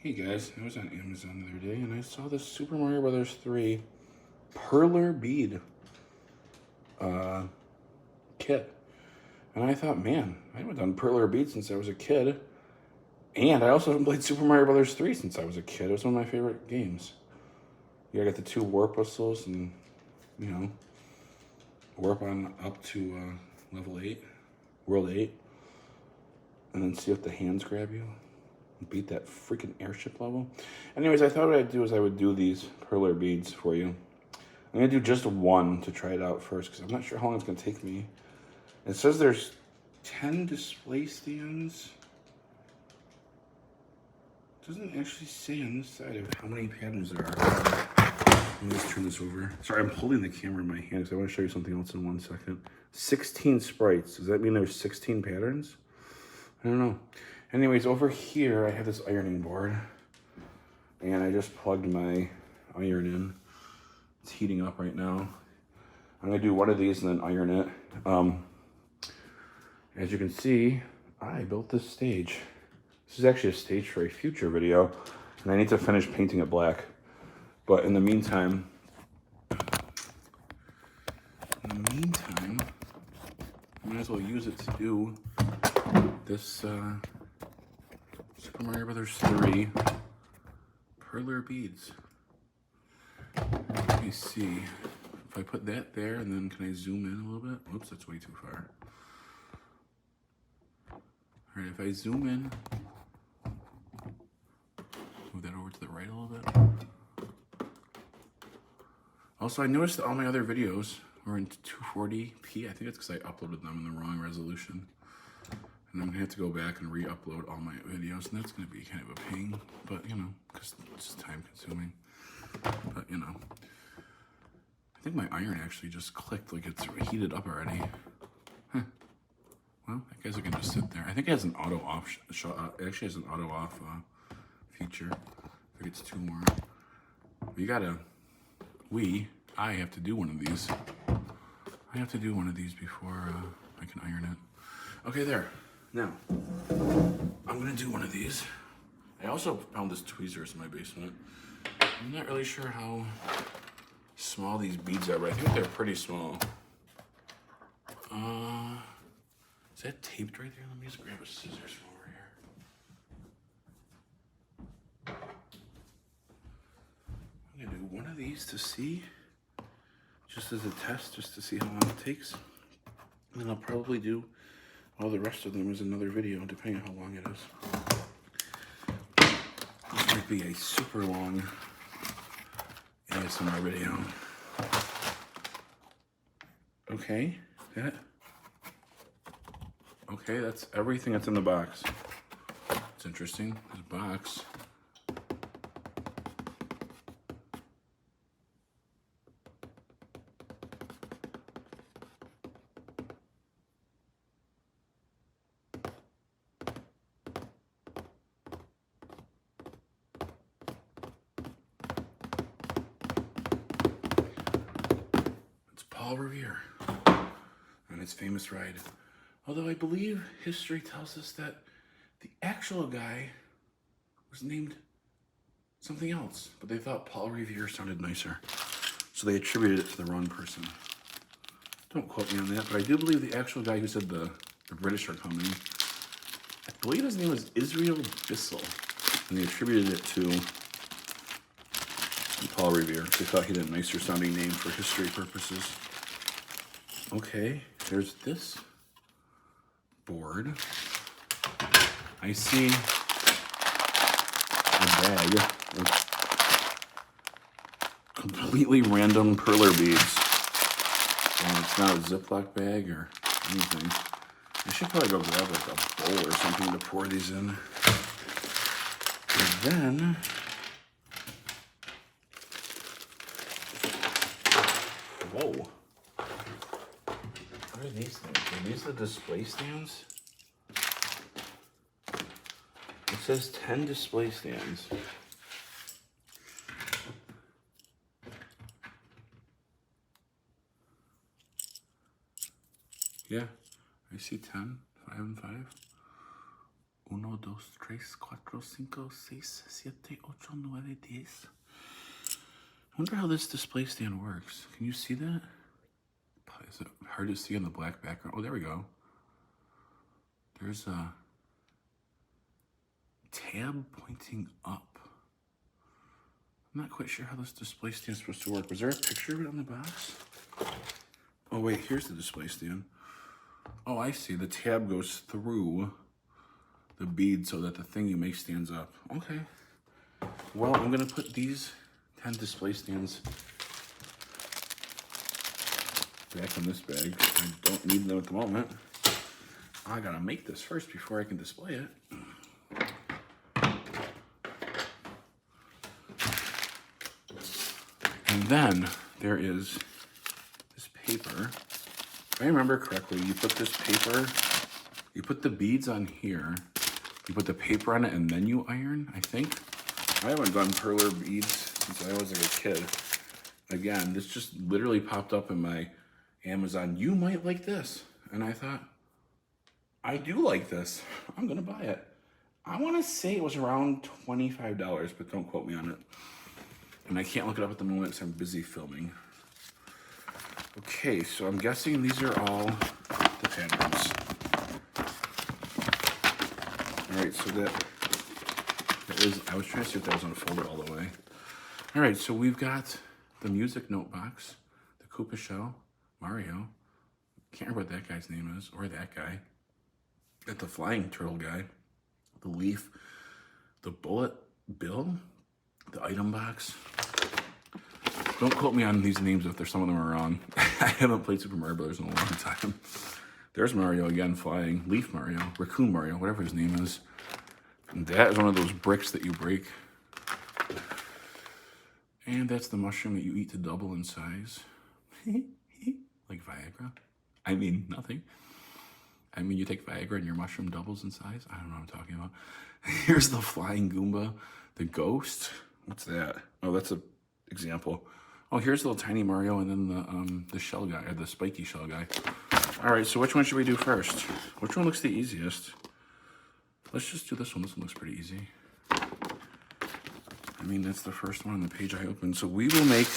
Hey guys, I was on Amazon the other day and I saw this Super Mario Brothers 3 Perler Bead kit. And I thought, man, I haven't done Perler Bead since I was a kid. And I also haven't played Super Mario Brothers 3 since I was a kid. It was one of my favorite games. You got the 2 warp whistles and, you know, warp on up to level 8, world 8. And then see if the hands grab you. Beat that freaking airship level. Anyways, I thought what I'd do is I would do these Perler beads for you. I'm going to do just one to try it out first because I'm not sure how long it's going to take me. It says there's 10 display stands. It doesn't actually say on this side of how many patterns there are. Let me just turn this over. Sorry, I'm holding the camera in my hand because I want to show you something else in 1 second. 16 sprites. Does that mean there's 16 patterns? I don't know. Anyways, over here I have this ironing board. And I just plugged my iron in. It's heating up right now. I'm going to do one of these and then iron it. As you can see, I built this stage. This is actually a stage for a future video. And I need to finish painting it black. But in the meantime, I might as well use it to do this Super Mario Brothers 3 Perler beads. Let me see. If I put that there, and then can I zoom in a little bit? Whoops, that's way too far. Alright, if I zoom in, move that over to the right a little bit. Also, I noticed that all my other videos were in 240p. I think it's because I uploaded them in the wrong resolution. And I'm going to have to go back and re-upload all my videos, and that's going to be kind of a pain, but, you know, because it's just time-consuming. But, you know, I think my iron actually just clicked, like it's heated up already. Huh. Well, I guess I can just sit there. I think it has an auto-off, it actually has an auto-off feature. I think it's 2 more. We gotta, I have to do one of these. I have to do one of these before I can iron it. Okay, there. Now, I'm gonna do one of these. I also found this tweezers in my basement. I'm not really sure how small these beads are, but I think they're pretty small. Is that taped right there? Let me just grab a scissors from over here. I'm gonna do one of these to see, just as a test, just to see how long it takes. And then I'll probably do all the rest of them as another video, depending on how long it is. This might be a super long ASMR video. Okay, that's everything that's in the box. It's interesting, this box. Paul Revere on his famous ride. Although I believe history tells us that the actual guy was named something else, but they thought Paul Revere sounded nicer, so they attributed it to the wrong person. Don't quote me on that, but I do believe the actual guy who said the British are coming, I believe his name was Israel Bissell, and they attributed it to Paul Revere. They thought he had a nicer sounding name for history purposes. Okay, there's this board. I see a bag of completely random Perler beads. And it's not a Ziploc bag or anything. I should probably go grab like a bowl or something to pour these in. And then whoa. What are these things? Are these the display stands? It says 10 display stands. Yeah, I see 10, 5 and 5. 1, 2, 3, 4, 5, 6, 7, 8, 9, 10. I wonder how this display stand works. Can you see that? Is it hard to see on the black background? Oh, there we go. There's a tab pointing up. I'm not quite sure how this display stand is supposed to work. Was there a picture of it on the box? Oh wait, here's the display stand. Oh, I see. The tab goes through the bead so that the thing you make stands up. Okay. Well, I'm gonna put these 10 display stands back in this bag. I don't need them at the moment. I gotta make this first before I can display it. And then there is this paper. If I remember correctly, you put this paper, you put the beads on here, you put the paper on it, and then you iron, I think. I haven't done perler beads since I was like a kid. Again, this just literally popped up in my Amazon. You might like this. And I thought, I do like this. I'm gonna buy it. I wanna say it was around $25, but don't quote me on it. And I can't look it up at the moment because I'm busy filming. Okay, so I'm guessing these are all the patterns. All right, so that is, I was trying to see if that was on a folder all the way. All right, so we've got the music note box, the Koopa shell, Mario. Can't remember what that guy's name is, or that guy. Got the flying turtle guy, the leaf, the bullet bill, the item box. Don't quote me on these names if there's some of them are wrong. I haven't played Super Mario Brothers in a long time. There's Mario again flying. Leaf Mario, Raccoon Mario, whatever his name is. And that is one of those bricks that you break. And that's the mushroom that you eat to double in size. Like Viagra. I mean, nothing. I mean, you take Viagra and your mushroom doubles in size. I don't know what I'm talking about. Here's the flying Goomba. The ghost. What's that? Oh, that's an example. Oh, here's the little tiny Mario and then the shell guy, or the spiky shell guy. All right, so which one should we do first? Which one looks the easiest? Let's just do this one. This one looks pretty easy. I mean, that's the first one on the page I opened. So we will make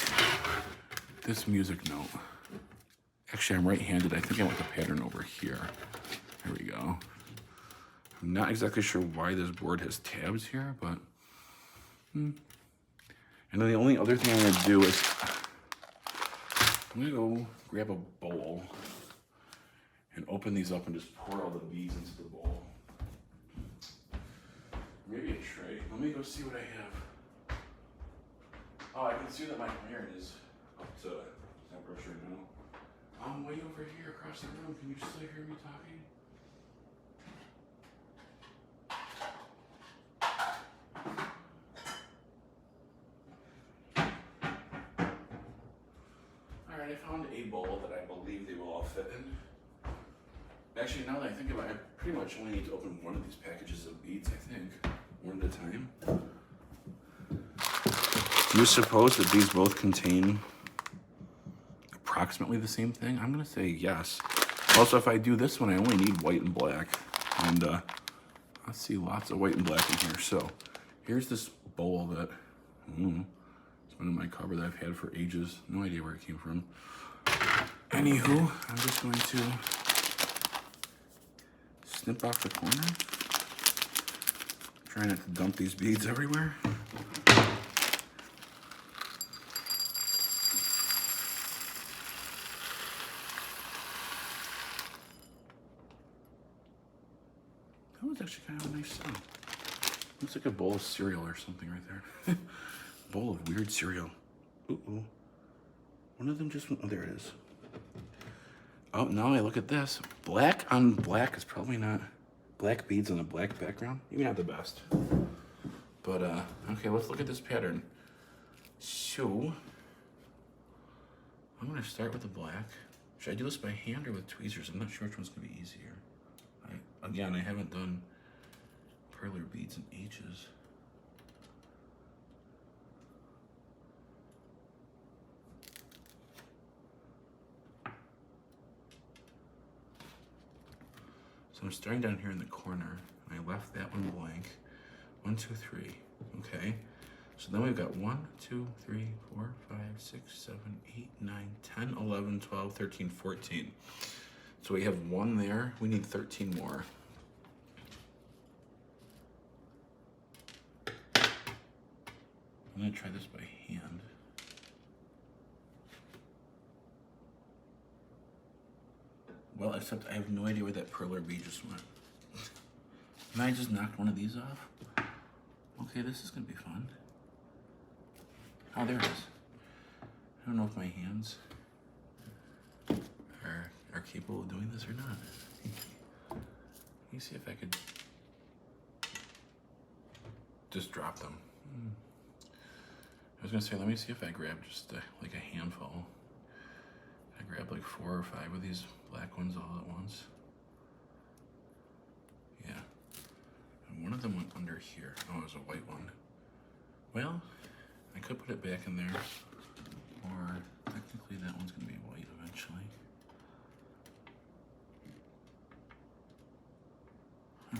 this music note. Actually, I'm right-handed. I think I want the pattern over here. There we go. I'm not exactly sure why this board has tabs here, but... And then the only other thing I'm going to do is... I'm going to go grab a bowl and open these up and just pour all the beads into the bowl. Maybe a tray. Let me go see what I have. Oh, I can see that my iron is up to temperature now. I'm way over here across the room. Can you still hear me talking? Alright, I found a bowl that I believe they will all fit in. Actually, now that I think about it, I pretty much only need to open one of these packages of beads, I think. One at a time. Do you suppose that these both contain approximately the same thing? I'm gonna say yes. Also, if I do this one, I only need white and black. And I see lots of white and black in here. So here's this bowl that it's been in my cupboard that I've had for ages. No idea where it came from. Anywho, I'm just going to snip off the corner. Try not to dump these beads everywhere. That was actually kind of a nice sound. Looks like a bowl of cereal or something right there. Bowl of weird cereal. Ooh. One of them just went, oh, there it is. Oh, now I look at this. Black on black is probably not, black beads on a black background. Maybe not the best. But, okay, let's look at this pattern. So, I'm gonna start with the black. Should I do this by hand or with tweezers? I'm not sure which one's gonna be easier. Again, I haven't done perler beads in ages. So I'm starting down here in the corner. I left that one blank. 1, 2, 3. Okay. So then we've got 1, 2, 3, 4, 5, 6, 7, 8, 9, 10, 11, 12, 13, 14. So we have 1 there. We need 13 more. I'm gonna try this by hand. Well, except I have no idea where that Perler bead just went. And I just knocked one of these off. Okay, this is gonna be fun. Oh, there it is. I don't know if my hands are capable of doing this or not. Let me see if I could just drop them. I was gonna say, let me see if I grab just like a handful. I grab like 4 or 5 of these black ones all at once. Yeah. And one of them went under here. Oh, it was a white one. Well, I could put it back in there, or technically that one's gonna be white eventually. Huh.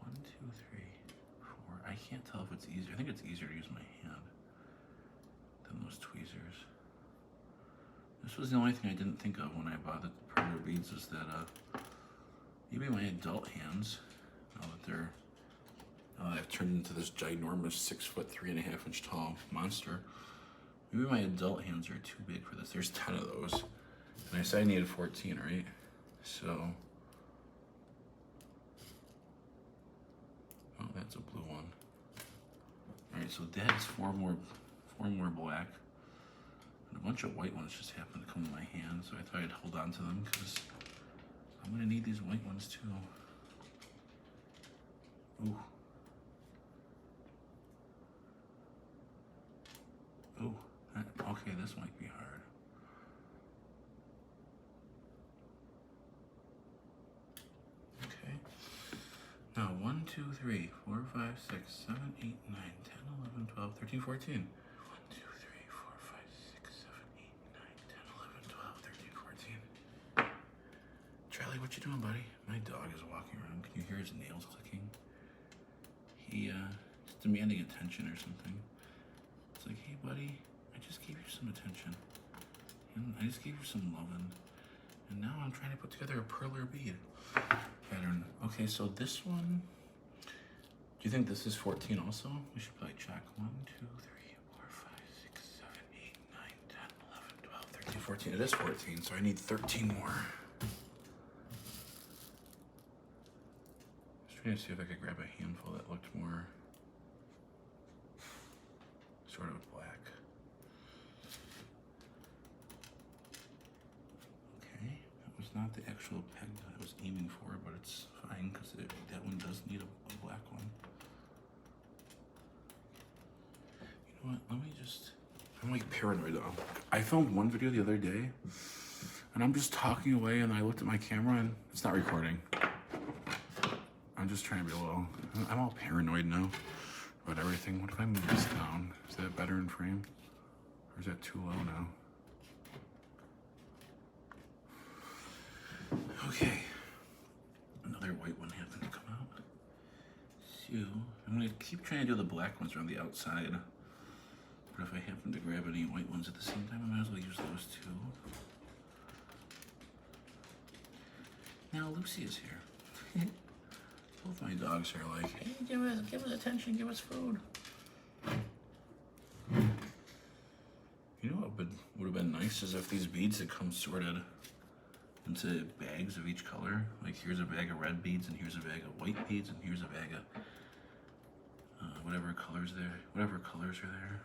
1, 2, 3, 4. I can't tell if it's easier. I think it's easier to use my hand than those tweezers. This was the only thing I didn't think of when I bought the Perler beads, is that maybe my adult hands, now that I've turned into this ginormous 6 foot 3.5 inch tall monster, maybe my adult hands are too big for this. There's 10 of those, and I said I needed 14, right? So, oh, that's a blue one. All right, so that's four more black. And a bunch of white ones just happened to come in my hand, so I thought I'd hold on to them because I'm gonna need these white ones too. Ooh. Ooh, okay, this might be hard. Okay. Now 1, 2, 3, 4, 5, 6, 7, 8, 9, 10, 11, 12, 13, 14. 1, 2, 3, 4, 5, 6, 7, 8, 9, 10, 11, 12, 13, 14. Charlie, what you doing, buddy? My dog is walking around. Can you hear his nails clicking? He's demanding attention or something. It's like, hey, buddy, I just gave you some attention. And I just gave you some loving. And now I'm trying to put together a Perler bead pattern. Okay, so this one, do you think this is 14 also? We should probably check. 1, 2, 3, 4, 5, 6, 7, 8, 9, 10, 11, 12, 13, 14. It is 14, so I need 13 more. Trying to see if I could grab a handful that looked more sort of black. Okay, that was not the actual peg that I was aiming for, but it's fine because that one does need a black one. You know what, let me just, I'm like paranoid though. I filmed one video the other day and I'm just talking away and I looked at my camera and it's not recording. I'm just trying to be a little, I'm all paranoid now about everything. What if I move this down? Is that better in frame? Or is that too low now? Okay. Another white one happened to come out. So, I'm gonna keep trying to do the black ones around the outside. But if I happen to grab any white ones at the same time, I might as well use those too. Now Lucy is here. Both my dogs are like, hey, give us attention, give us food. You know what would have been nice is if these beads had come sorted into bags of each color. Like here's a bag of red beads, and here's a bag of white beads, and here's a bag of whatever colors are there.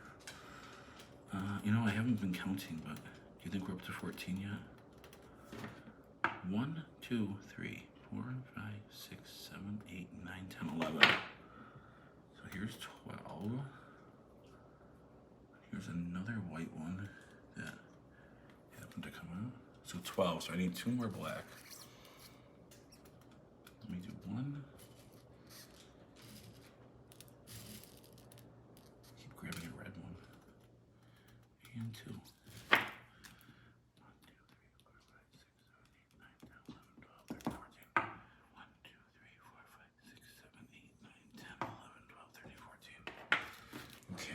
You know, I haven't been counting, but do you think we're up to 14 yet? 1, 2, 3, 4, 5, 6, 7, 8, 9, 10, 11. So here's 12. Here's another white one that happened to come out. So 12, so I need 2 more black. Let me do 1. Keep grabbing a red one. And 2. 1, 2, 3, 4, 5, 6, 7, 8, 9, 10, 11, 12,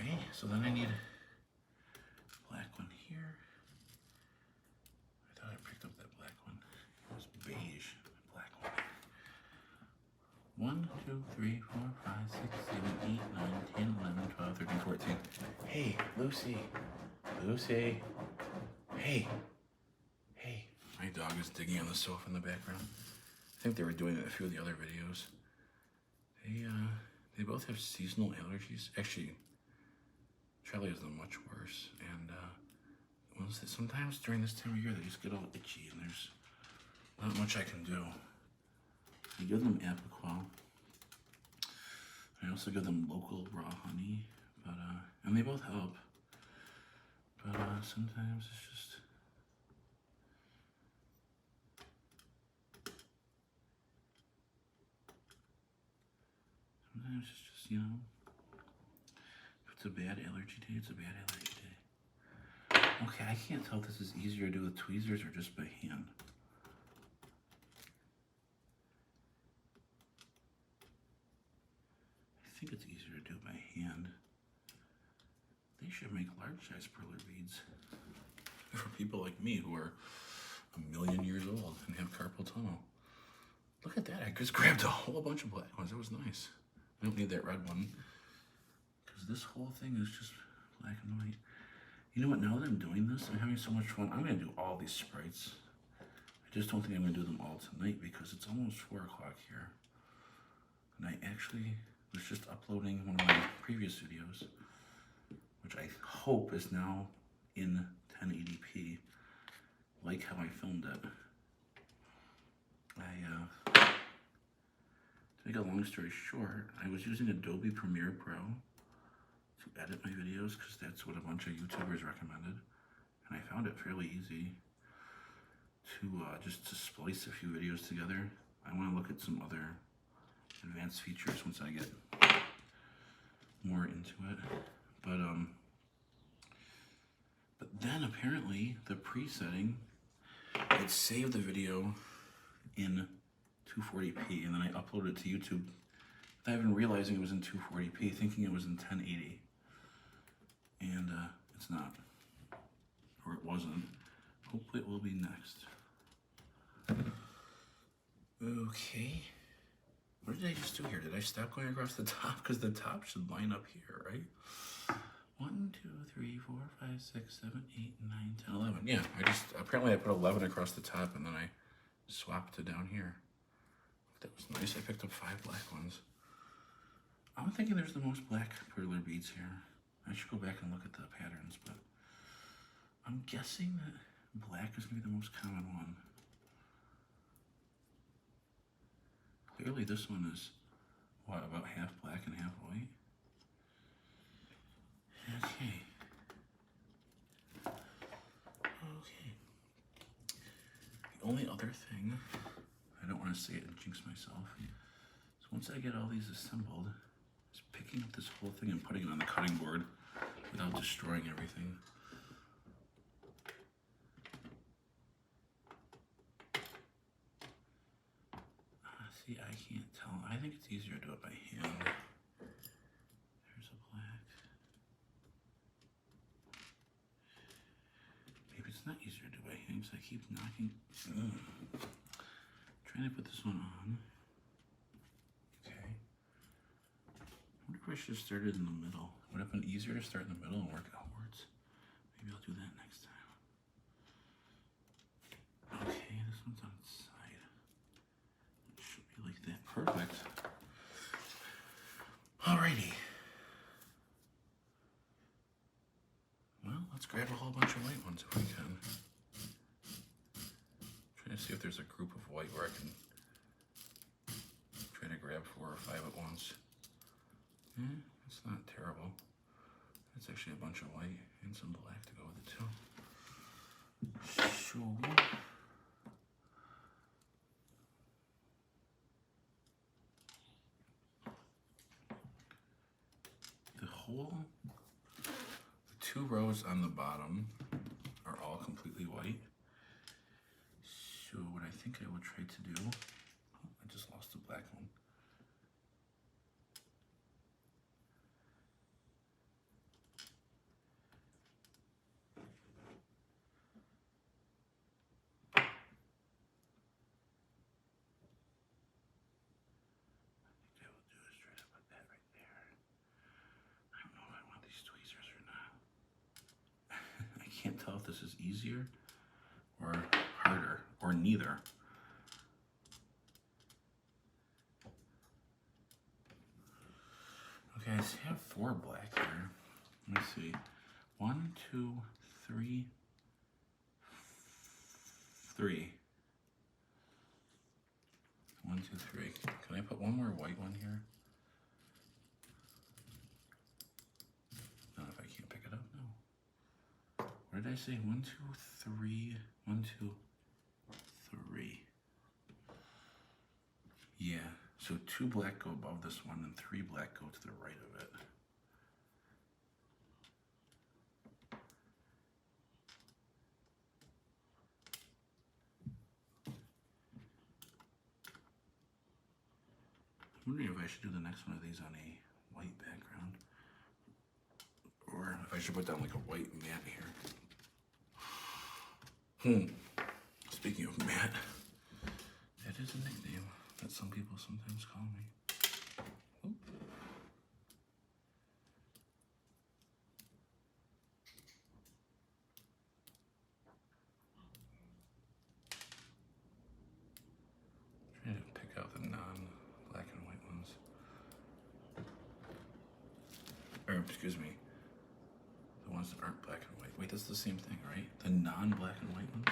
Okay, so then I need a black one here. I thought I picked up that black one. It was beige, black one. 1, 2, 3, 4, 5, 6, 7, 8, 9, 10, 11, 12, 13, 14. Hey, Lucy. Lucy. Hey. Hey. My dog is digging on the sofa in the background. I think they were doing it in a few of the other videos. They both have seasonal allergies. Actually, Charlie has them much worse. And sometimes during this time of year, they just get all itchy, and there's not much I can do. I give them Apoquel. I also give them local raw honey, but and they both help. But sometimes it's just you know, if it's a bad allergy day, it's a bad allergy day. Okay, I can't tell if this is easier to do with tweezers or just by hand. I think it's easier to do by hand. They should make large size Perler beads for people like me who are 1,000,000 years old and have carpal tunnel. Look at that, I just grabbed a whole bunch of black ones. That was nice. I don't need that red one because this whole thing is just black and white. You know what, now that I'm doing this, I'm having so much fun. I'm gonna do all these sprites. I just don't think I'm gonna do them all tonight because it's almost 4 o'clock here. And I actually was just uploading one of my previous videos, which I hope is now in 1080p, like how I filmed it. To make a long story short, I was using Adobe Premiere Pro to edit my videos because that's what a bunch of YouTubers recommended. And I found it fairly easy to just to splice a few videos together. I want to look at some other advanced features once I get more into it. But then apparently the pre-setting, it saved the video in 240p, and then I uploaded it to YouTube without even realizing it was in 240p, thinking it was in 1080. And it's not, or it wasn't. Hopefully it will be next. Okay. What did I just do here? Did I stop going across the top? Because the top should line up here, right? 1, 2, 3, 4, 5, 6, 7, 8, 9, 10, 11. Yeah, apparently I put 11 across the top and then I swapped it down here. That was nice. I picked up 5 black ones. I'm thinking there's the most black Perler beads here. I should go back and look at the patterns, but I'm guessing that black is going to be the most common one. Clearly this one is, what, about half black and half white? Okay. Okay. The only other thing, I don't want to say it and jinx myself, so once I get all these assembled, is picking up this whole thing and putting it on the cutting board without destroying everything. See, I can't tell. I think it's easier to do it by hand. There's a black. Maybe it's not easier to do by hand because I keep knocking. Trying to put this one on. Okay. I wonder if I should have started in the middle. Would it have been easier to start in the middle and work outwards? Maybe I'll do that next time. Okay, this one's on its side. It should be like that. Perfect. Alrighty. Well, let's grab a whole bunch of white ones if we can. Trying to see if there's a group of white where I can try to grab 4 or 5 at once. It's not terrible. It's actually a bunch of white and some black to go with it too. So the 2 rows on the bottom are all completely white. So what I think I will try to do, I just lost the black one. can't tell if this is easier or harder, or neither. Okay, I have 4 black here. Let me see. 1, 2, 3, 3. 1, 2, 3. Can I put one more white one here? No, if I can't pick it up, no. What did I say? 1, 2, 3. 1, 2, 3. Yeah, so 2 black go above this one and 3 black go to the right of it. I'm wondering if I should do the next one of these on a white background, or if I should put down like a white mat here. Speaking of mat, that is a nickname that some people sometimes call me. Oh. Trying to pick out the non-black and white ones. Or, excuse me, the ones that aren't black and white. Wait, that's the same thing, right? The non-black and white ones?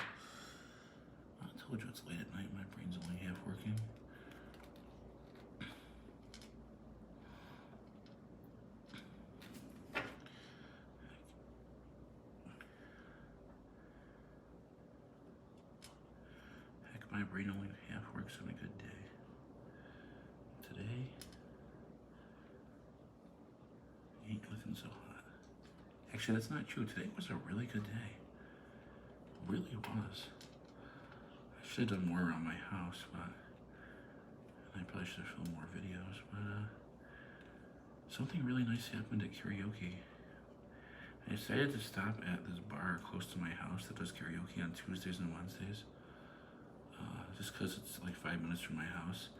I told you it's late at night, my brain's only half working. Heck, my brain only half works on a good day. Today, ain't looking so hot. Actually, that's not true. Today was a really good day. Really was. I should have done more around my house, but I probably should have filmed more videos, but something really nice happened at karaoke. I decided to stop at this bar close to my house that does karaoke on Tuesdays and Wednesdays, just because it's like 5 minutes from my house.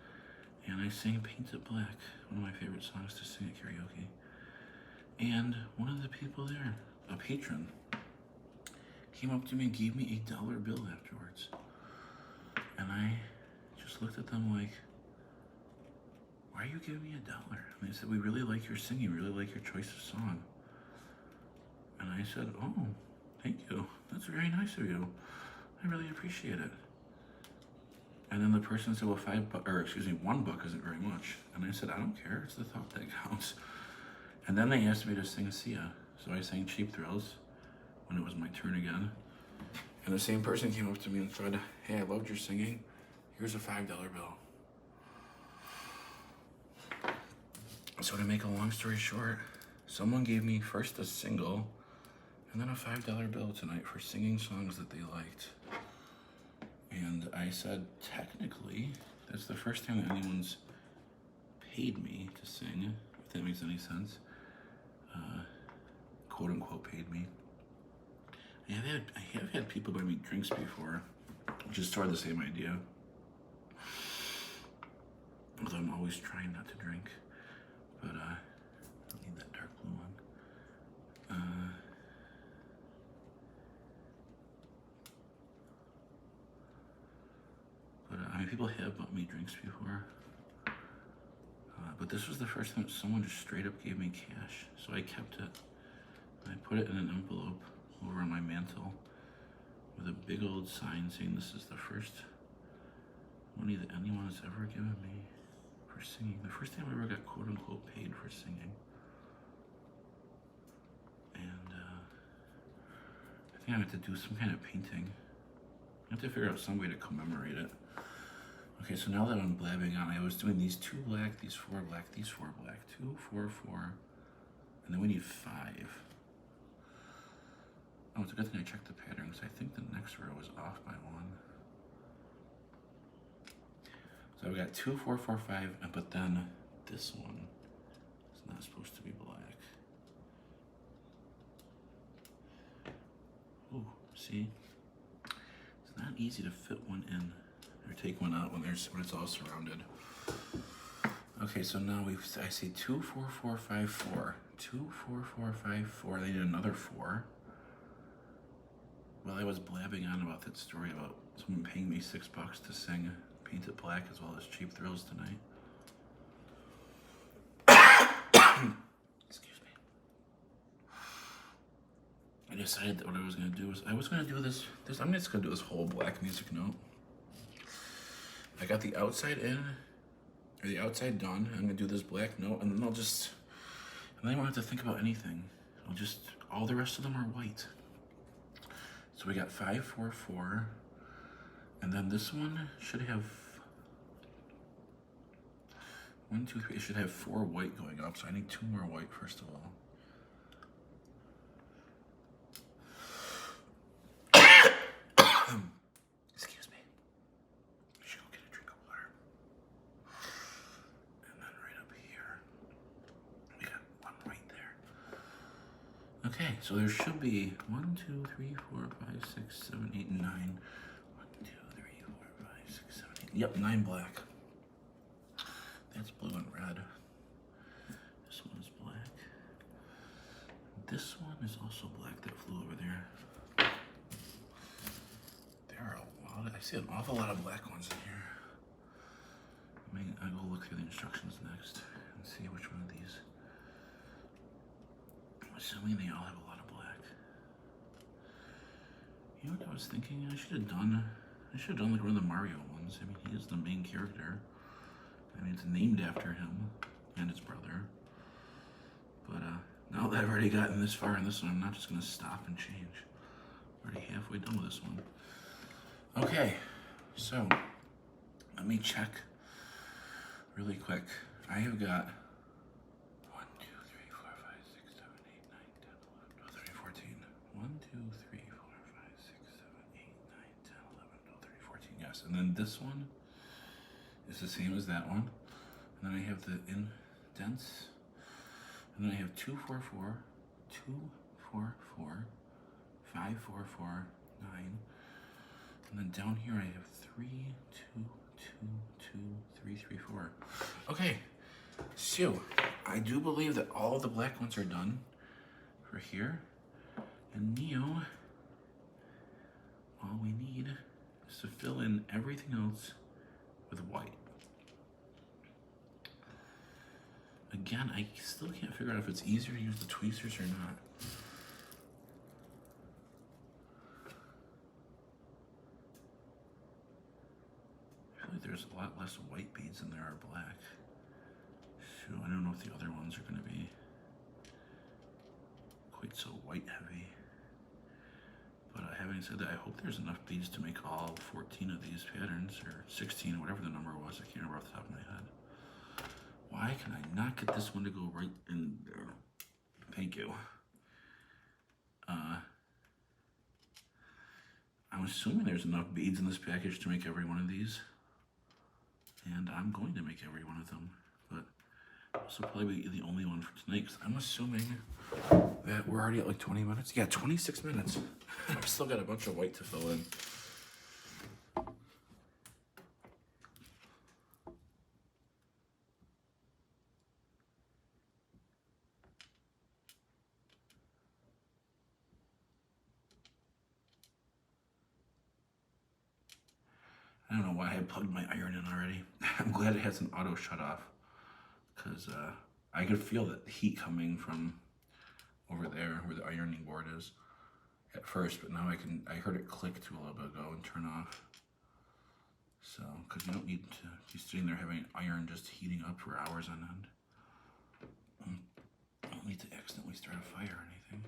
And I sang Paint It Black, one of my favorite songs to sing at karaoke. And one of the people there, a patron, came up to me and gave me a $1 bill afterwards. And I just looked at them like, why are you giving me $1? And they said, we really like your singing, we really like your choice of song. And I said, oh, thank you. That's very nice of you. I really appreciate it. And then the person said, well, $1 isn't very much. And I said, I don't care, it's the thought that counts. And then they asked me to sing Sia. So I sang Cheap Thrills when it was my turn again. And the same person came up to me and said, hey, I loved your singing. Here's a $5 bill. So to make a long story short, someone gave me first a single and then a $5 bill tonight for singing songs that they liked. And I said, technically, that's the first time that anyone's paid me to sing, if that makes any sense. Quote unquote paid me. I have had people buy me drinks before, which is sort of the same idea. Although I'm always trying not to drink. But I need that dark blue one. I mean, people have bought me drinks before. But this was the first time someone just straight up gave me cash. So I kept it. I put it in an envelope over on my mantle with a big old sign saying this is the first money that anyone has ever given me for singing. The first time I ever got quote unquote paid for singing. And I think I have to do some kind of painting. I have to figure out some way to commemorate it. Okay, so now that I'm blabbing on, I was doing these 2 black, these 4 black, these 4 black, 2, 4, 4, and then we need 5. Oh, it's a good thing I checked the pattern because I think the next row is off by 1. So we got 2, 4, 4, 5, but then this one is not supposed to be black. Ooh, see? It's not easy to fit one in or take one out when it's all surrounded. Okay, so now I see 2, 4, 4, 5, 4. 2, 4, 4, 5, 4. They need another 4. while I was blabbing on about that story about someone paying me $6 to sing Paint It Black as well as Cheap Thrills tonight. Excuse me. I decided that what I was going to do was, I was going to do this, I'm just going to do this whole black music note. I got the outside in, or the outside done. I'm going to do this black note, and then and then I won't have to think about anything. All the rest of them are white. So we got 5, 4, 4, and then this one should have 1, 2, 3. It should have 4 white going up, so I need 2 more white first of all. Excuse me. I should go get a drink of water. And then right up here, we got 1 right there. Okay, so there should be 1, 2, 3, 4, 5, 6, 7, 8, 9. 1, 2, 3, 4, 5, 6, 7, 8. Yep, 9 black. That's blue and red. This one is black. This one is also black that flew over there. There are a lot I see an awful lot of black ones in here. I'll go look through the instructions next and see which one of these. I'm assuming they all have a lot of black. You know what I was thinking? I should have done like one of the Mario ones. I mean, he is the main character. I mean, it's named after him and his brother. But now that I've already gotten this far in this one, I'm not just going to stop and change. I'm already halfway done with this one. Okay, so let me check really quick. I have got 1, 2, 3, 4, 5, 6, 7, 8, 9, 10, 11, 12, 13, 14. 1, 2, 3, 4, 5, 6, 7, 8, 9, 10, 11, 12, 13, 14. Yes, and then this one is the same as that one. And then I have the indents. And then I have 2, 4, 4, 2, 4, 4, 5, 4, 4, 9. And then down here I have 3, 2, 2, 2, 3, 3, 4. Okay, so I do believe that all of the black ones are done for here. And Neo, all we need is to fill in everything else with white. Again, I still can't figure out if it's easier to use the tweezers or not. I feel like there's a lot less white beads than there are black. So I don't know if the other ones are going to be quite so white heavy. But having said that, I hope there's enough beads to make all 14 of these patterns, or 16, whatever the number was. I can't remember off the top of my head. Why can I not get this one to go right in there? Thank you. I'm assuming there's enough beads in this package to make every one of these. And I'm going to make every one of them. But this will probably be the only one for tonight, because I'm assuming that we're already at like 20 minutes. Yeah, 26 minutes. I've still got a bunch of white to fill in. I don't know why I plugged my iron in already. I'm glad it has an auto shut off, because I could feel the heat coming from over there where the ironing board is at first, but now I heard it click to a little bit ago and turn off. So, because you don't need to be sitting there having iron just heating up for hours on end. I don't need to accidentally start a fire or anything.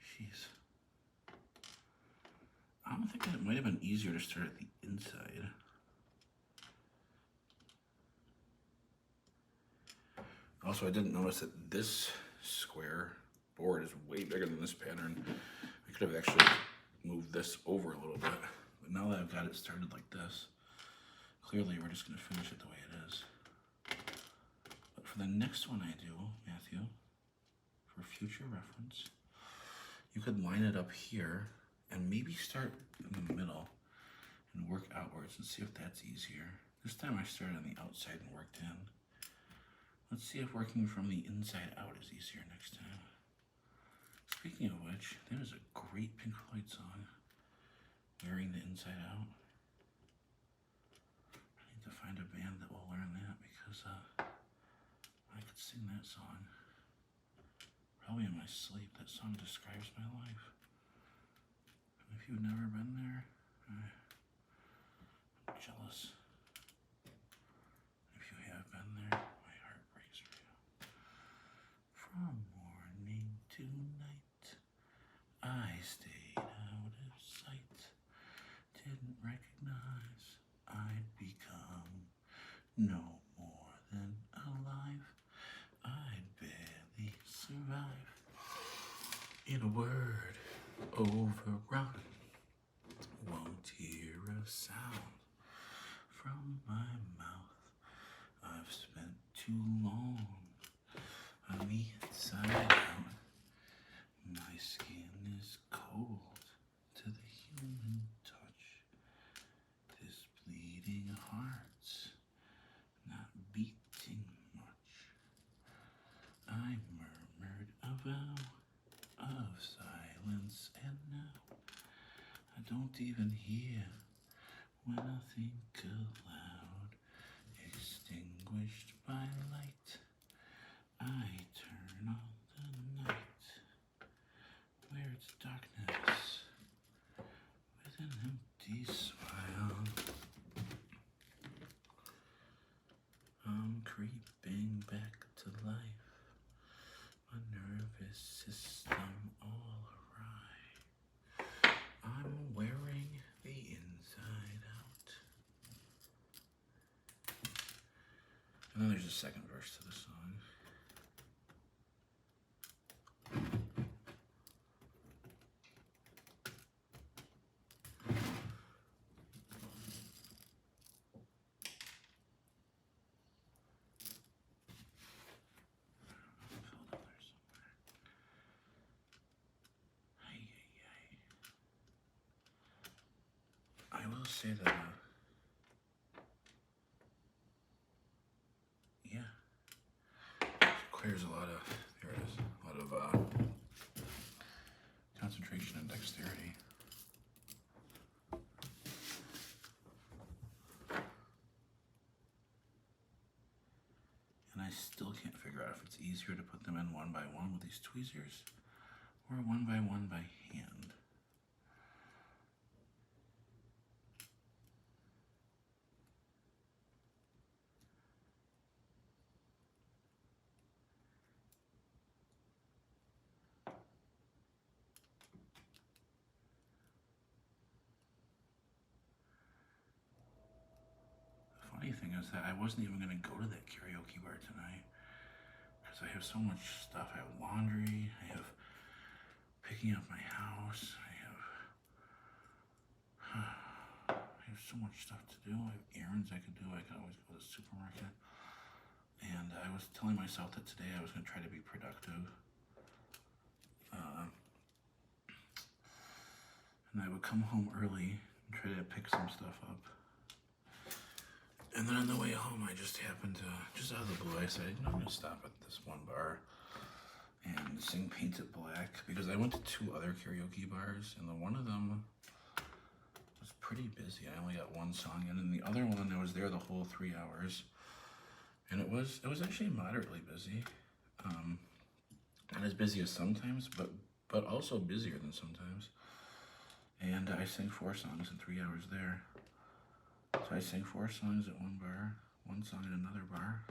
Jeez. I'm thinking it might have been easier to start at the inside. Also, I didn't notice that this square board is way bigger than this pattern. I could have actually moved this over a little bit, but now that I've got it started like this, clearly we're just going to finish it the way it is. But for the next one I do, Matthew, for future reference, you could line it up here and maybe start in the middle and work outwards and see if that's easier. This time I started on the outside and worked in. Let's see if working from the inside out is easier next time. Speaking of which, that is a great Pink Floyd song, Wearing the Inside Out. I need to find a band that will learn that because I could sing that song. Probably in my sleep. That song describes my life. And if you've never been there, I'm jealous. If you have been there, my heart breaks for you. From morning to night, I stayed out of sight. Didn't recognize I'd become no more than alive. I'd barely survive. In a word, overrun. Won't hear a sound from my mouth. I've spent too long on the inside out. My skin is cold to the human touch. This bleeding heart's not beating much. I murmured a vow of silence, and now I don't even hear when I think aloud. Extinguished by light, I turn on the night, where it's darkness with an empty smile. I'm creeping back to life, my nervous system all awry. I'm wearing the inside out. And then there's a second verse to the song. I will say that, yeah, requires a lot of, there it is, a lot of concentration and dexterity. And I still can't figure out if it's easier to put them in one by one with these tweezers or one by hand. Funny thing is that I wasn't even going to go to that karaoke bar tonight because I have so much stuff. I have laundry, I have picking up my house, I have so much stuff to do. I have errands I could do. I could always go to the supermarket. And I was telling myself that today I was going to try to be productive. And I would come home early and try to pick some stuff up. And then on the way home, I just happened to, just out of the blue, I said, I'm going to stop at this one bar and sing Paint It Black. Because I went to 2 other karaoke bars, and one of them was pretty busy. I only got 1 song in, and the other one, I was there the whole 3 hours. And it was actually moderately busy. Not as busy as sometimes, but also busier than sometimes. And I sang 4 songs in 3 hours there. So I sang 4 songs at one bar, 1 song at another bar,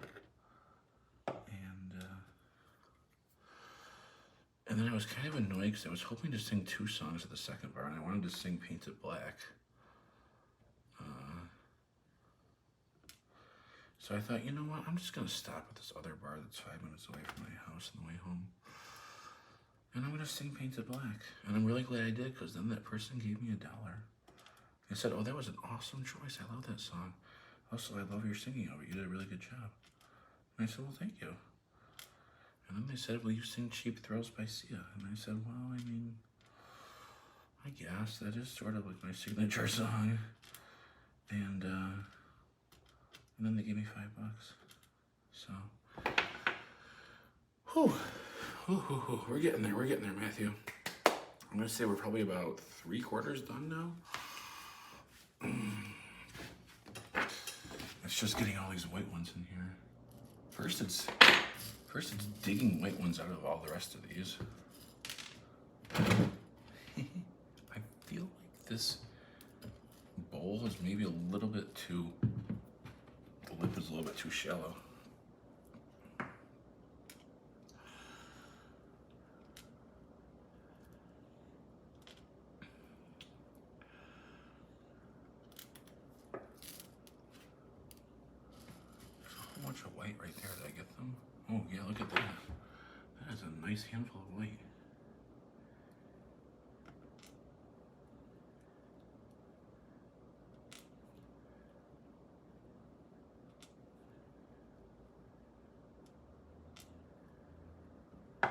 and then I was kind of annoyed because I was hoping to sing 2 songs at the second bar, and I wanted to sing Paint It Black. So I thought, you know what, I'm just going to stop at this other bar that's 5 minutes away from my house on the way home, and I'm going to sing Paint It Black. And I'm really glad I did, because then that person gave me $1. They said, oh, that was an awesome choice. I love that song. Also, I love your singing of it. You did a really good job. And I said, well, thank you. And then they said, will you sing Cheap Thrills by Sia? And I said, well, I mean, I guess that is sort of like my signature song. And then they gave me $5. So, whew. We're getting there, Matthew. I'm gonna say we're probably about 3/4 done now. It's just getting all these white ones in here. First it's digging white ones out of all the rest of these. I feel like this bowl is maybe a little bit too, the lip is a little bit too shallow. How much of white right there? Did I get them? Oh yeah, look at that. That is a nice handful of white. I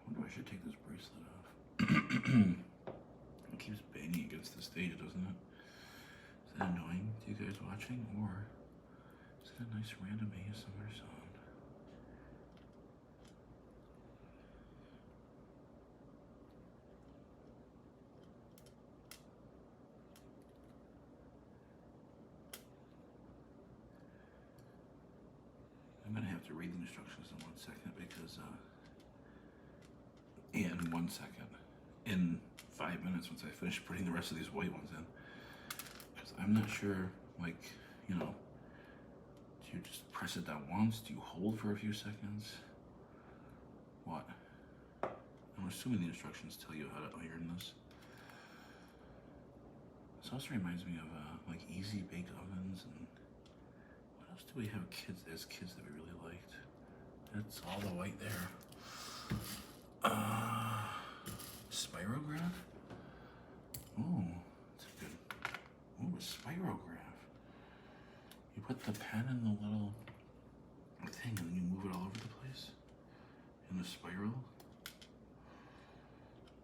wonder if I should take this bracelet off. It keeps banging against the stage, doesn't it? Is that annoying to you guys watching, or is it a nice random ASMR sound? I'm gonna have to read the instructions in 1 second because, in 1 second, in 5 minutes once I finish putting the rest of these white ones in. Because I'm not sure, like, you know, do you just press it down once? Do you hold for a few seconds? What? I'm assuming the instructions tell you how to iron this. This also reminds me of, like, easy bake ovens and what else do we have as kids that we really liked? That's all the white there. Spirograph? Oh, that's a good. Oh, a spirograph. You put the pen in the little thing and then you move it all over the place in a spiral.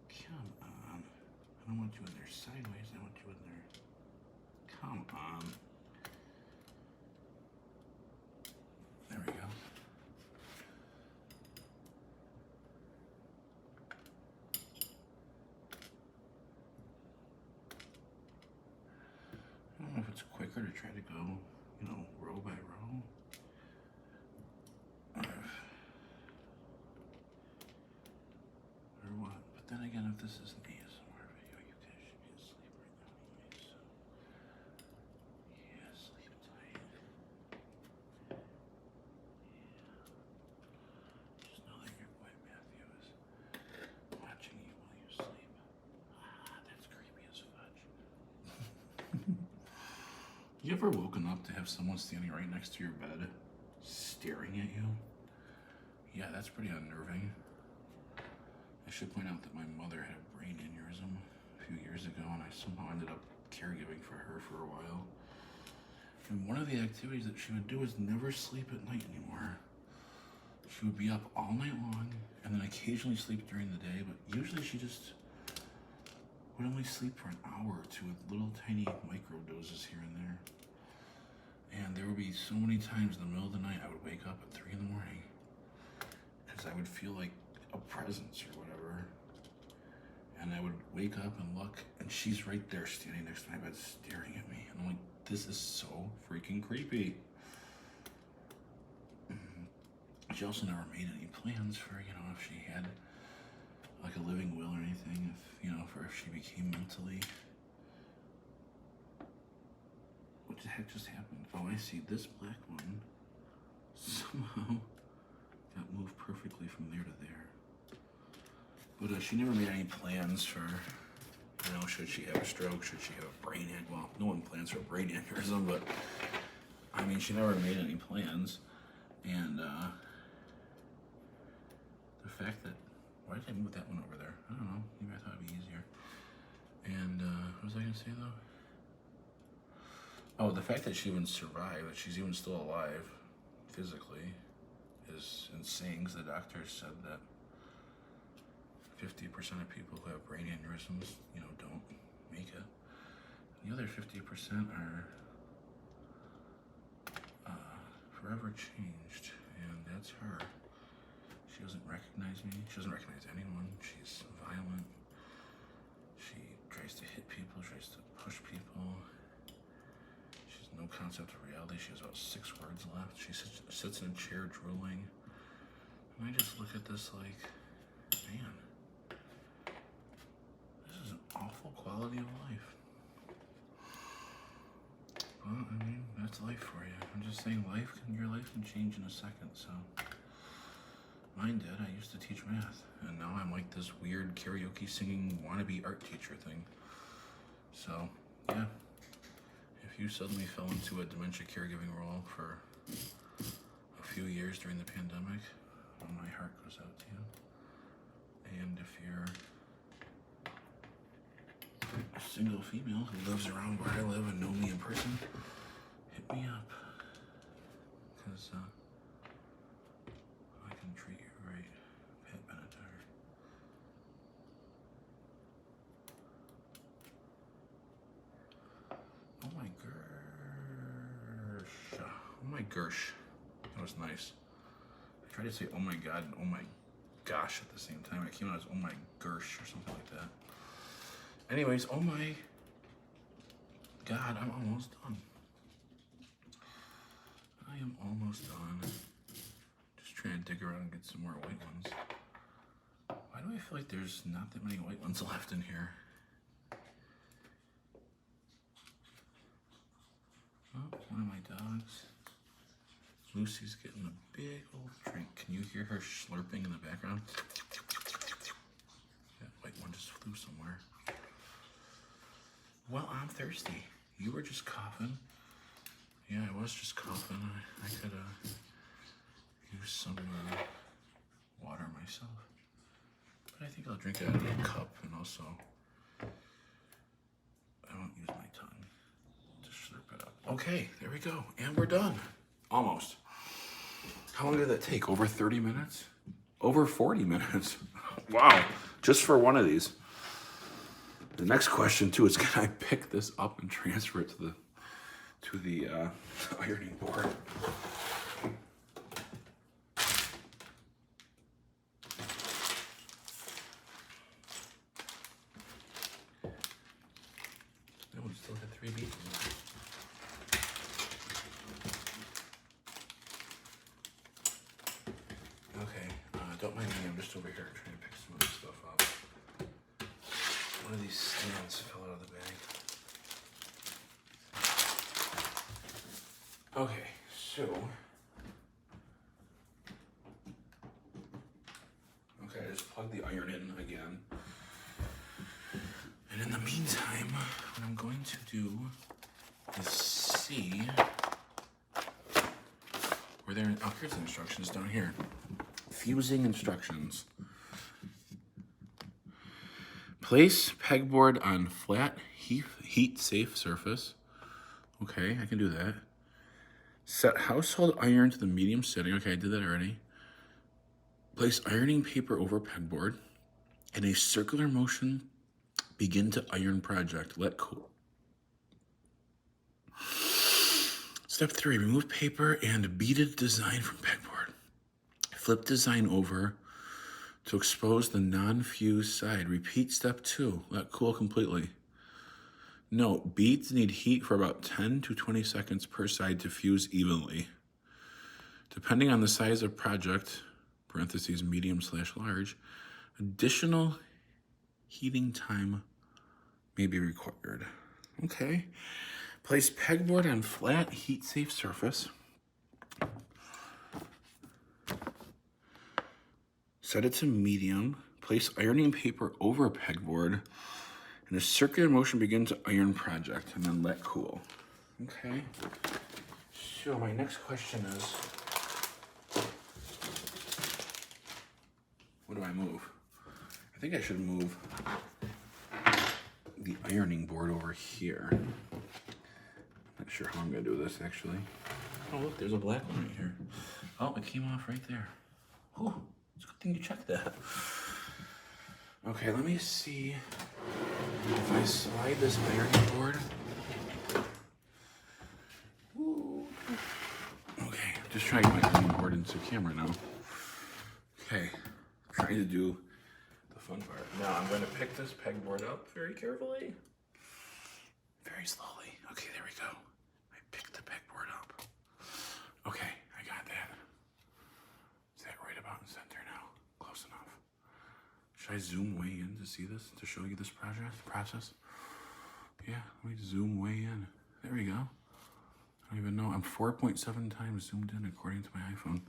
Come on. I don't want you in there sideways. I want you in there. Come on. There we go. I don't know if it's quicker to try to go, you know, row by row. Or what? But then again, if this is an ASMR video, you guys should be asleep right now anyway, so. Yeah, sleep tight. Yeah. Just know that your boy Matthew is watching you while you sleep. Ah, that's creepy as fudge. You ever woken up to have someone standing right next to your bed, staring at you? Yeah, that's pretty unnerving. I should point out that my mother had a brain aneurysm a few years ago, and I somehow ended up caregiving for her for a while. And one of the activities that she would do is never sleep at night anymore. She would be up all night long, and then occasionally sleep during the day, but usually she just would only sleep for an hour or two with little tiny micro doses here and there. And there would be so many times in the middle of the night I would wake up at 3 in the morning because I would feel like a presence or whatever. And I would wake up and look, and she's right there standing next to my bed staring at me. And I'm like, this is so freaking creepy. She also never made any plans for, you know, if she had like a living will or anything, if, you know, for if she became mentally. What the heck just happened? Oh, I see. This black one somehow got moved perfectly from there to there. But she never made any plans for, you know, should she have a stroke, should she have a brain aneurysm. Well, no one plans for a brain aneurysm, but I mean, she never made any plans. And the fact that, why did I move that one over there? I don't know. Maybe I thought it'd be easier. And what was I gonna say though? Oh, the fact that she even survived, that she's even still alive physically, is insane. Because the doctors said that 50% of people who have brain aneurysms, you know, don't make it. The other 50% are forever changed, and that's her. She doesn't recognize me. She doesn't recognize anyone. She's violent. She tries to hit people, tries to push people. She has no concept of reality. She has about 6 words left. She sits in a chair drooling. And I just look at this like, man, this is an awful quality of life. Well, I mean, that's life for you. I'm just saying your life can change in a second, so. Mine did. I used to teach math, and now I'm like this weird karaoke singing wannabe art teacher thing. So, yeah. If you suddenly fell into a dementia caregiving role for a few years during the pandemic, well, my heart goes out to you. And if you're a single female who lives around where I live and know me in person, hit me up, because I can treat you right, Pat Benatar. Oh my gosh. Oh my gosh. That was nice. I tried to say oh my god and oh my gosh at the same time. It came out as oh my gosh or something like that. Anyways, oh my god, I'm almost done. I am almost done. Just trying to dig around and get some more white ones. Why do I feel like there's not that many white ones left in here? Oh, one of my dogs. Lucy's getting a big old drink. Can you hear her slurping in the background? That white one just flew somewhere. Well, I'm thirsty. You were just coughing. Yeah, I was just coughing. I could use some water myself. But I think I'll drink it out of a cup, and also I won't use my tongue to slurp it up. Okay, there we go. And we're done. Almost. How long did that take? Over 30 minutes? Over 40 minutes. Wow. Just for one of these. The next question too is, can I pick this up and transfer it to the ironing board? That one still had 3 beads in it. Okay, don't mind me, I'm just over here trying to pick some of this stuff up. One of these stands fell out of the bag. Okay, so. Okay, I just plugged the iron in again. And in the meantime, what I'm going to do is see where they're. Oh, here's the instructions down here. Fusing instructions. Place pegboard on flat, heat-safe surface. Okay, I can do that. Set household iron to the medium setting. Okay, I did that already. Place ironing paper over pegboard. In a circular motion, begin to iron project. Let cool. Step 3, remove paper and beaded design from pegboard. Flip design over to expose the non-fused side. Repeat step 2. Let cool completely. Note, beads need heat for about 10 to 20 seconds per side to fuse evenly. Depending on the size of project, parentheses medium/large, additional heating time may be required. Okay. Place pegboard on flat, heat-safe surface. Set it to medium. Place ironing paper over pegboard. In a circular motion, begin to iron project, and then let cool. Okay. So my next question is, what do I move? I think I should move the ironing board over here. Not sure how I'm gonna do this actually. Oh look, there's a black one right here. Oh, it came off right there. Oh, it's a good thing you checked that. Okay, let me see if I slide this ironing board try to get my onion board into camera now. Okay, trying to do the fun part. Now I'm going to pick this pegboard up very carefully. Very slowly. Okay, there we go. I picked the pegboard up. Okay, I got that. Is that right about in center now? Close enough. Should I zoom way in to see this, to show you this process? Yeah, let me zoom way in. There we go. I don't even know. I'm 4.7 times zoomed in according to my iPhone.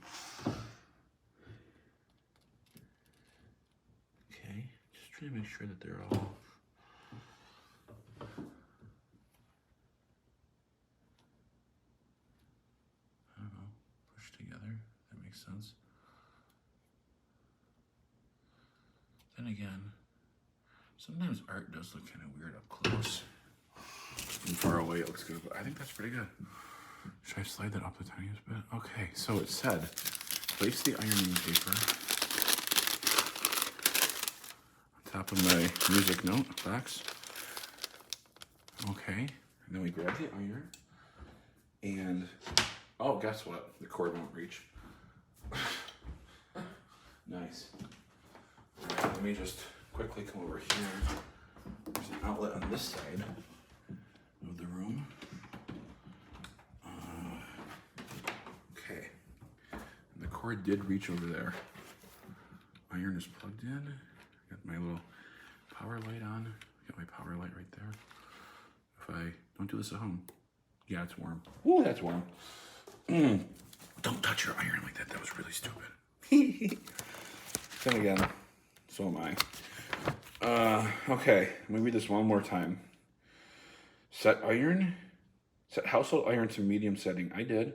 Okay, just trying to make sure that they're all... I don't know, pushed together. That makes sense. Then again, sometimes art does look kind of weird up close. From far away it looks good, but I think that's pretty good. Should I slide that up the tiniest bit? Okay, so it said, place the ironing paper on top of my music note box. Okay, and then we grab the iron, and, oh, guess what? The cord won't reach. Nice. All right, let me just quickly come over here. There's an outlet on this side of the room. Okay, and the cord did reach over there. Iron is plugged in. Got my little power light on. Got my power light right there. If I don't do this at home, yeah, it's warm. Ooh, that's warm. Don't touch your iron like that. That was really stupid. Then again, so am I. Okay, let me read this one more time. Set household iron to medium setting. I did.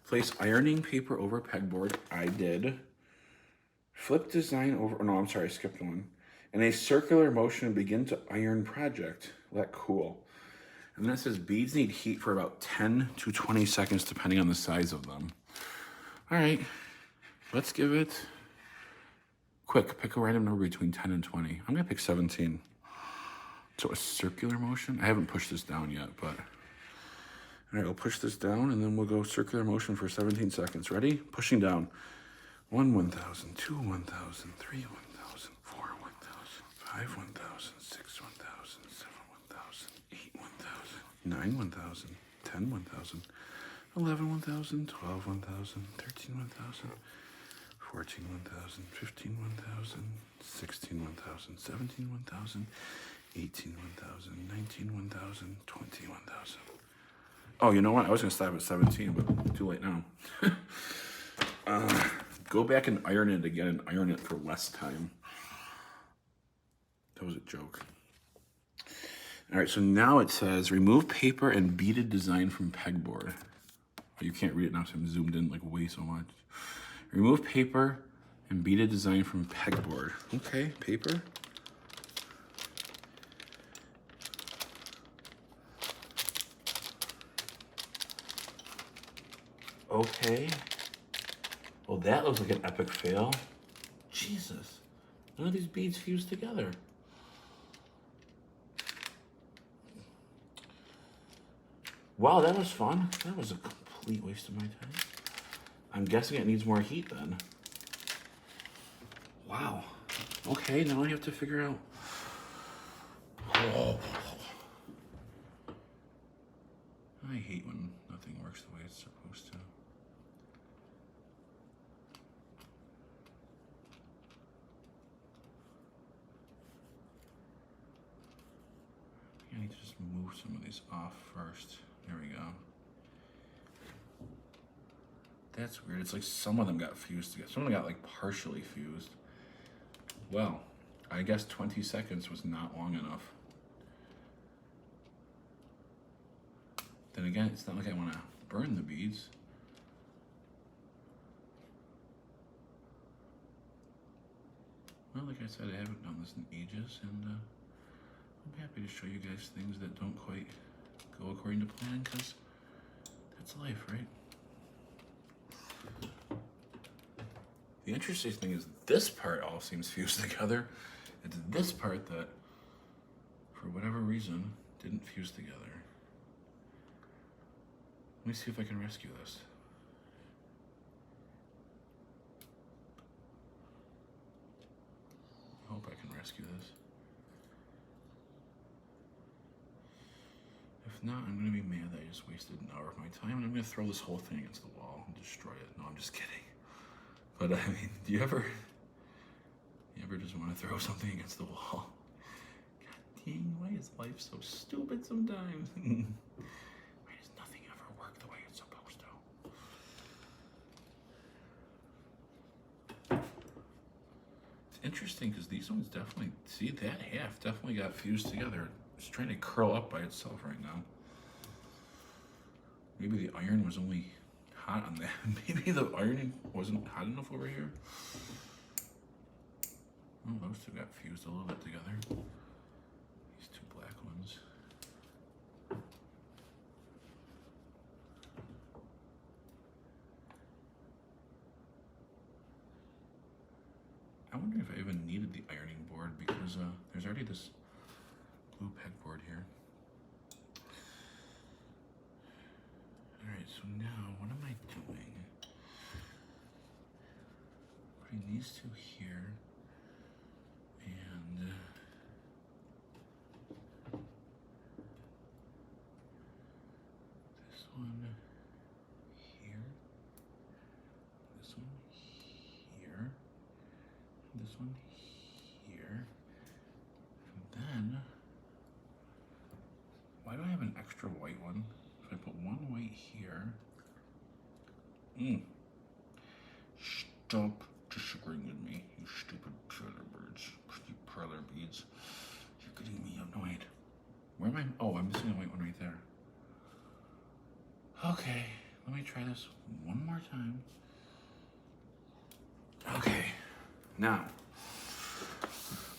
Place ironing paper over pegboard. I did. Flip design over, no, I'm sorry, I skipped one. In a circular motion, begin to iron project. Let cool. And then it says beads need heat for about 10 to 20 seconds, depending on the size of them. All right, let's give it, quick, pick a random number between 10 and 20. I'm gonna pick 17. So a circular motion. I haven't pushed this down yet, but all right, I'll push this down and then we'll go circular motion for 17 seconds. Ready? Pushing down. 1, 1,000, 2, 1,000, 3, 1,000, 4, 1,000, 5, 1,000, 6, 1,000, 7, 1,000, 8, 1,000, 9, 1,000, 10, 1,000, 11, 1,000, 12, 1,000, 13, 1,000, 14, 1,000, 15, 1,000, 16, 1,000, 17, 1,000, 18, 1,000, 19, 1,000, 20, 1,000. Oh, you know what? I was going to stop at 17, but too late now. Go back and iron it again and iron it for less time. That was a joke. All right, so now it says remove paper and beaded design from pegboard. Oh, you can't read it now, so I'm zoomed in like way so much. Remove paper and beaded design from pegboard. Okay, paper. Okay. Well, that looks like an epic fail. Jesus. None of these beads fuse together. Wow, that was fun. That was a complete waste of my time. I'm guessing it needs more heat then. Wow. Okay, now I have to figure out. Oh. I hate when nothing works the way it's supposed to. I need to just move some of these off first. There we go. That's weird. It's like some of them got fused together. Some of them got like partially fused. Well, I guess 20 seconds was not long enough. Then again, it's not like I want to burn the beads. Well, like I said, I haven't done this in ages, and I'm happy to show you guys things that don't quite go according to plan, because that's life, right? The interesting thing is this part all seems fused together. It's this part that, for whatever reason, didn't fuse together. Let me see if I can rescue this. hope I can rescue this. If not, I'm gonna be mad that I just wasted an hour of my time, and I'm gonna throw this whole thing against the wall and destroy it. No, I'm just kidding. But I mean, do you ever just want to throw something against the wall? God dang, why is life so stupid sometimes? Why does nothing ever work the way it's supposed to? It's interesting because these ones definitely, see, that half definitely got fused together. It's trying to curl up by itself right now. Maybe the iron was only hot on that. Maybe the ironing wasn't hot enough over here. Oh, those two got fused a little bit together. These two black ones. I wonder if I even needed the ironing board because there's already this blue pegboard here. Alright, so now what am I doing? Putting these two here, and this one here, this one here, this one here, and then, why do I have an extra white one? If I put one white here, stop disagreeing with me, you stupid Perler birds, you Perler beads. You're getting me annoyed. Where am I? Oh, I'm missing a white one right there. Okay, let me try this one more time. Okay, now,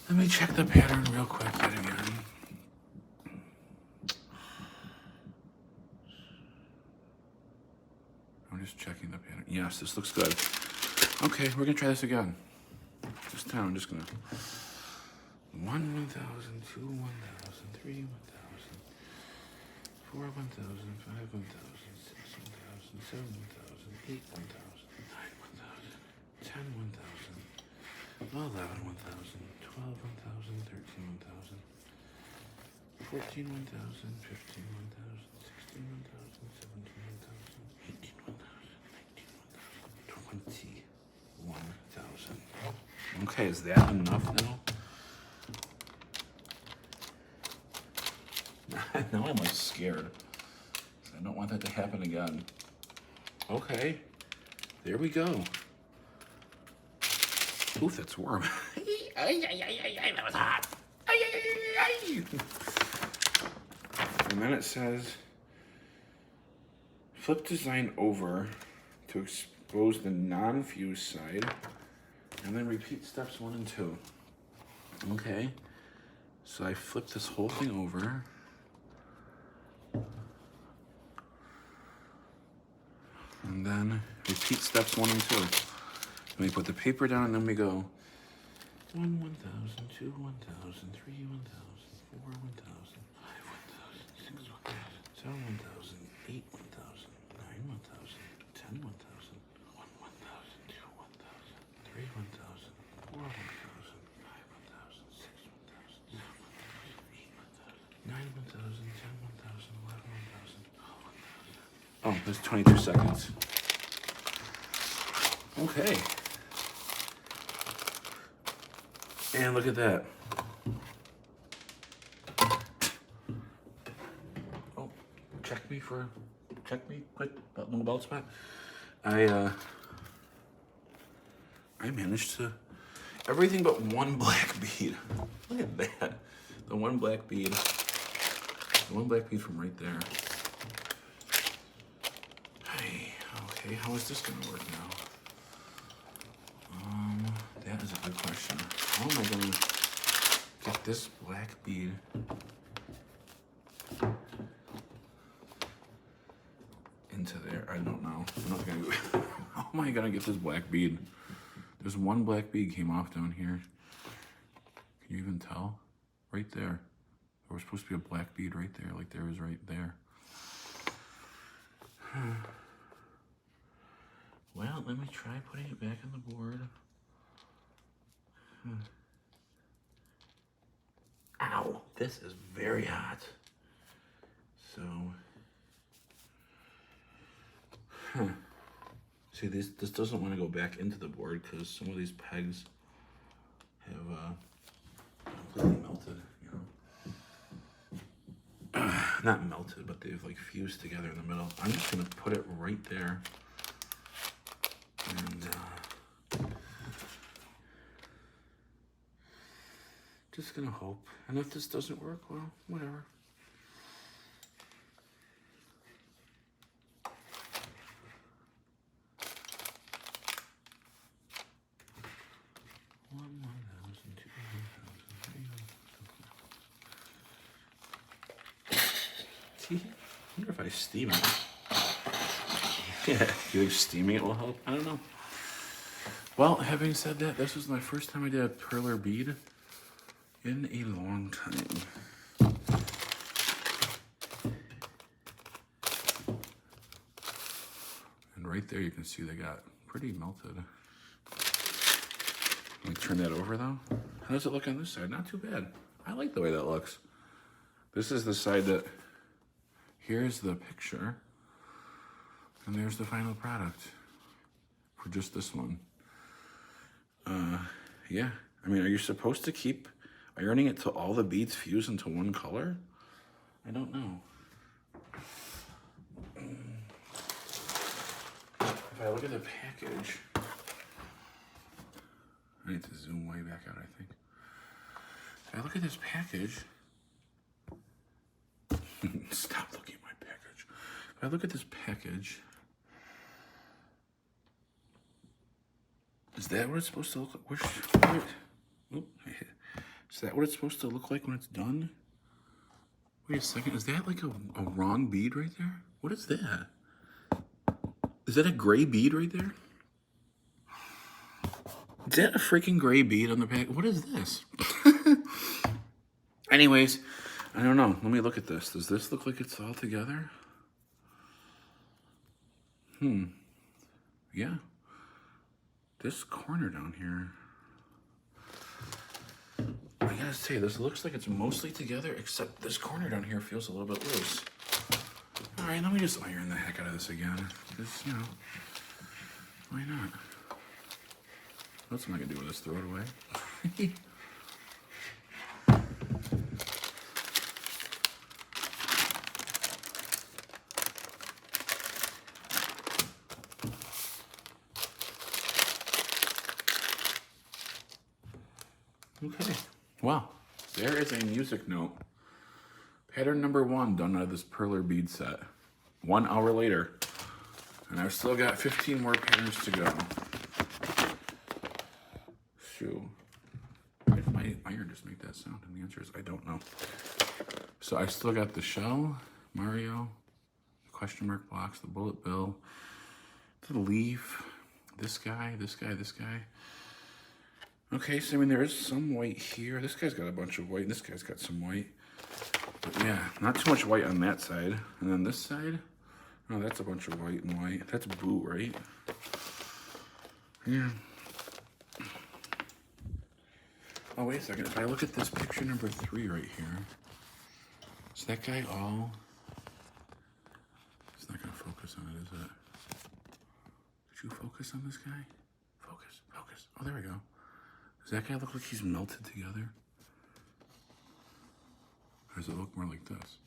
let me check the pattern real quick yet again. I'm just checking the pattern. Yes, this looks good. Okay, we're gonna try this again. This time I'm just gonna 1, 1,000, 2, 1,000, 3, 1,000, 4, 1,000, 5, 1,000, 6, 1,000, 7, 1,000, 8, 1,000, 9, 1,000, 10, 1,000, 11, 1,000, 12, 1,000, 13, 1,000, 14, 1,000, 15, 1,000, 16, 1,000, 17, 1,000, 18, 1,000, 19, 1,000, 21,000. Okay, is that enough now? Now I'm like scared. I don't want that to happen again. Okay, there we go. Oof, that's warm. That was hot. And then it says, flip design over to expose the non-fused side, and then repeat steps 1 and 2. Okay, so I flip this whole thing over. And then repeat steps 1 and 2. Then we put the paper down, and then we go 1, 1,000, 2, 1,000, 3, 1,000, 4, 1,000, 5, 1,000, 6, 1,000, 7, 1,000, 8, 1,000, 9, 1,000, 10, 1,000, 1, 1,000, 2, 1,000, 3, 1,000, 4, 1,000, 5, 1,000, 6, 1,000, 7, 1,000, 8, 1,000, 9, 1,000, 10, 1,000, 11, 1,000, 12, 1,000. Oh, there's 22 seconds. Okay. And look at that. Oh, check me, quick, little belt spot. I managed to, everything but one black bead. Look at that. The one black bead from right there. Hey, okay, how is this gonna work now? That is a good question. How am I gonna get this black bead into there? I don't know. I'm not gonna. How am I gonna get this black bead? There's one black bead came off down here. Can you even tell? Right there. There was supposed to be a black bead right there, like there is right there. Well, let me try putting it back on the board. this is very hot. So, see, this doesn't want to go back into the board because some of these pegs have completely melted, you know. Not melted, but they've like fused together in the middle. I'm just gonna put it right there, and just gonna hope. And if this doesn't work, well, whatever. See, I wonder if I steam it. Yeah, do you think steaming it will help? I don't know. Well, having said that, this was my first time I did a Perler bead in a long time. And right there you can see they got pretty melted. Let me turn that over though. How does it look on this side? Not too bad. I like the way that looks. This is the side that, here's the picture. And there's the final product for just this one. Yeah, I mean, are you supposed to keep ironing it till all the beads fuse into one color? I don't know. If I look at the package, I need to zoom way back out, I think. If I look at this package, stop looking at my package. If I look at this package, is that what it's supposed to look like? Is that what it's supposed to look like when it's done? Wait a second, is that like a wrong bead right there? What is that? Is that a gray bead right there? Is that a freaking gray bead on the back? What is this? Anyways, I don't know. Let me look at this. Does this look like it's all together? Yeah. This corner down here, I gotta say, this looks like it's mostly together, except this corner down here feels a little bit loose. All right, let me just iron the heck out of this again. Because, you know, why not? What's am I gonna do with this? Throw it away? Okay, well, there is a music note. Pattern number 1 done out of this Perler bead set. 1 hour later. And I've still got 15 more patterns to go. Shoo. Why did my iron just make that sound? And the answer is I don't know. So I still got the shell, Mario, the question mark blocks, the bullet bill, the leaf, this guy, this guy, this guy. Okay, so I mean, there is some white here. This guy's got a bunch of white, and this guy's got some white. But yeah, not too much white on that side. And then this side, oh, that's a bunch of white and white. That's blue, right? Yeah. Oh, wait a second. If I look at this picture number 3 right here, is that guy all... It's not going to focus on it, is it? Did you focus on this guy? Focus, focus. Oh, there we go. Does that guy look like he's melted together? Or does it look more like this?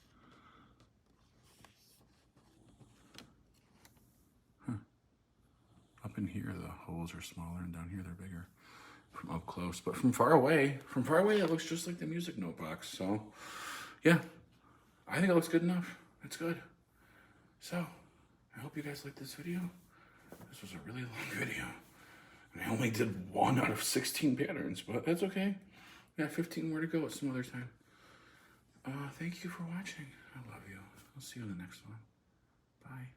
Huh. Up in here, the holes are smaller, and down here, they're bigger. From up close, but from far away, it looks just like the music note box. So, yeah, I think it looks good enough. It's good. So, I hope you guys liked this video. This was a really long video. And I only did 1 out of 16 patterns, but that's okay. We got 15 more to go at some other time. Thank you for watching. I love you. I'll see you in the next one. Bye.